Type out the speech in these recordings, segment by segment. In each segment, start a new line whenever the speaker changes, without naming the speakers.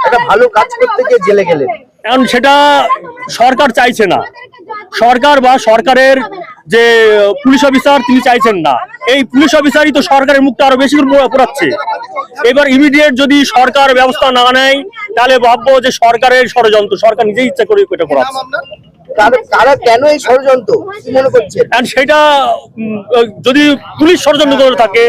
একটা ভালো কাজ করতে গিয়ে জেলে গেলেন।
এখন সেটা সরকার চাইছে না, সরকার বা সরকারের যে পুলিশ অফিসার তিনি চাইছেন না। এই পুলিশ অফিসারই তো সরকারের মুখটা আরো বেশি করে পোড়াচ্ছে। এবার ইমিডিয়েট যদি সরকার ব্যবস্থা না নেয় তাহলে ভাববো যে সরকারের ষড়যন্ত্র, সরকার নিজেই ইচ্ছা করে এটা করাচ্ছে।
তারা কেন এই ষড়যন্ত্র কি মনে করছেন?
সেটা যদি পুলিশ ষড়যন্ত্র করে থাকে,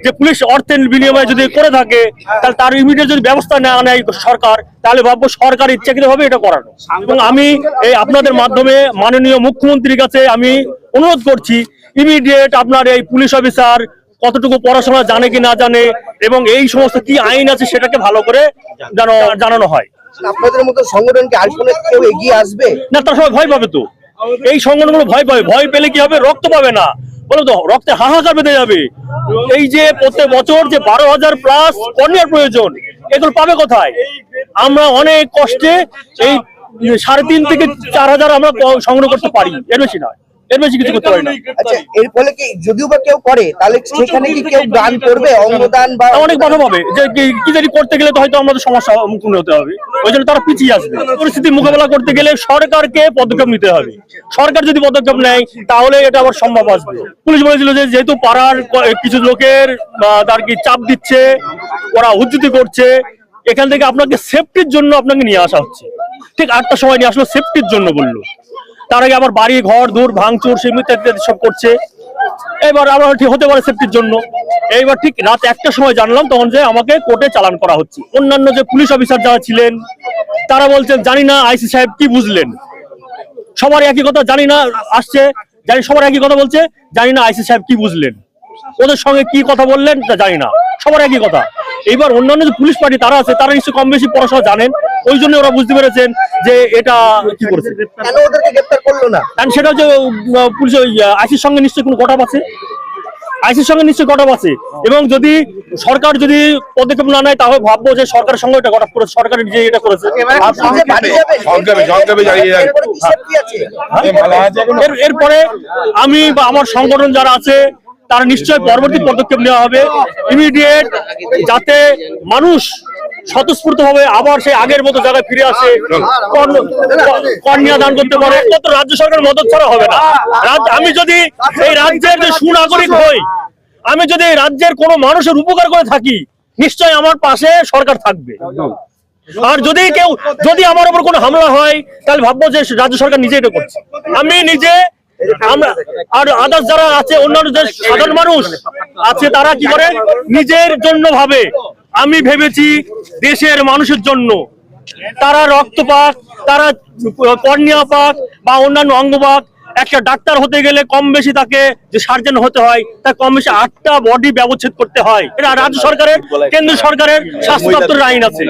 যে পুলিশ অর্থের বিনিময়ে যদি করে থাকে, তাহলে তার ইমিডিয়েট যদি ব্যবস্থা না নেয় সরকার, তাহলে ভাববো সরকার ইচ্ছাকৃতভাবে এটা করানো। এবং আমি এই আপনাদের মাধ্যমে মাননীয় মুখ্যমন্ত্রীর কাছে আমি অনুরোধ করছি, ইমিডিয়েট আপনার এই পুলিশ অফিসার কতটুকু পড়াশোনা জানে কি না জানে এবং এই সমস্ত কি আইন আছে সেটাকে ভালো করে জানানো হয়।
আপনাদের মতো সংগঠনকে আসলে কেউ এগিয়ে আসবে
না, তারা সবাই ভয় পাবে। তো এই সংগঠনগুলো ভয় পাবে, ভয় পেলে কি হবে, রক্ত পাবে না, বলো তো রক্তে হাহাকার বেঁধে যাবে। এই যে প্রত্যেক বছর যে 12,000 প্লাস কর্মীর প্রয়োজন, এগুলো পাবে কোথায়? আমরা অনেক কষ্টে এই 3.5 থেকে 4,000 আমরা সংগ্রহ করতে পারি, এর বেশি নয়, এর বেশি কিছু করতে পারি না।
আচ্ছা, এর ফলে কি যদিও বা কেউ করে তাহলে সেখানে কি কেউ দান করবে, অঙ্গদান বা
অনেক বাধা পাবে, যে কি জানি করতে গেলে তো হয়তো আমাদের সমস্যা মুখোমুখি হতে হবে, ওই জন্য তারা পিছিয়ে আসবে। পরিস্থিতি মোকাবেলা করতে গেলে সরকারকে পদক্ষেপ নিতে হবে। সরকার যদি পদক্ষেপ নেয় তাহলে এটা আবার সম্ভব আসবে। পুলিশ বলেছিল যে যেহেতু পাড়ার কিছু লোকের তার কি চাপ দিচ্ছে, ওরা হুজ্জুতি করছে, এখান থেকে আপনাকে সেফটির জন্য আপনাকে নিয়ে আসা হচ্ছে। ঠিক 8টার সময় নিয়ে আসলো, সেফটির জন্য বললো। তার আগে আবার বাড়ি ঘর দূর ভাঙচুর সীমিত সব করছে। এবার আবার ঠিক হতে পারে সেফটির জন্য। এইবার ঠিক রাত 1টার সময় জানলাম তখন যে আমাকে কোর্টে চালান করা হচ্ছে। অন্যান্য যে পুলিশ অফিসার যারা ছিলেন তারা বলছেন জানি না আইসি সাহেব কি বুঝলেন, সবার একই কথা, জানি না আসছে, জানি সবার একই কথা বলছে, জানি না আইসি সাহেব কি বুঝলেন, ওদের সঙ্গে কি কথা বললেন তা জানি না, সবার একই কথা। এইবার অন্যান্য যে পুলিশ পার্টি তারা আছে, তারা নিশ্চয়ই কম বেশি পড়াশোনা জানেন, ওই জন্য ওরা বুঝতে পেরেছেন যে এটা কি করেছে।
কেন ওদেরকে গ্রেফতার করলো না?
কারণ সেটা হচ্ছে পুলিশ আইসির সঙ্গে নিশ্চয়ই কোনো কটাপ আছে, আইসির সঙ্গে নিশ্চয়ই কটাপ আছে। এবং যদি সরকার যদি পদক্ষেপ না নেয় তাহলে ভাববো যে সরকারের সঙ্গে এটা কটাপ করেছে, সরকার নিজে এটা করেছে। এরপরে আমি বা আমার সংগঠন যারা আছে তারা নিশ্চয়ই পরবর্তী পদক্ষেপ নেওয়া হবে ইমিডিয়েট, যাতে মানুষ স্বতঃস্ফূর্ত ভাবে আবার সেই আগের মতো জায়গায় ফিরে আসে, কর্নিয়া দান করতে পারে। রাজ্য সরকারের মদত ছাড়া হবে না। আমি যদি এই রাজ্যের যে সুনাগরিক হই, আমি যদি এই রাজ্যের কোনো মানুষের উপকার করে থাকি, নিশ্চয়ই আমার পাশে সরকার থাকবে। আর যদি আমার উপর কোনো হামলা হয় তাহলে ভাববো যে রাজ্য সরকার নিজে এটা করছে। আমি নিজে আমরা আর আদার্স যারা আছে, অন্যান্য যে সাধারণ মানুষ আছে তারা কি করে নিজের জন্য ভাবে। আমি ভেবেছি দেশের মানুষের জন্য। তারা রক্ত পাক, তারা কর্নিয়া পাক বা অন্যান্য অঙ্গ পাক, একটা ডাক্তার হতে গেলে কম বেশি তাকে যে সার্জন হতে হয়, তা কম বেশি 8টা বডি ব্যবচ্ছেদ করতে হয়। এটা রাজ্য সরকারের, কেন্দ্র সরকারের স্বাস্থ্য দপ্তরের আইন আছে।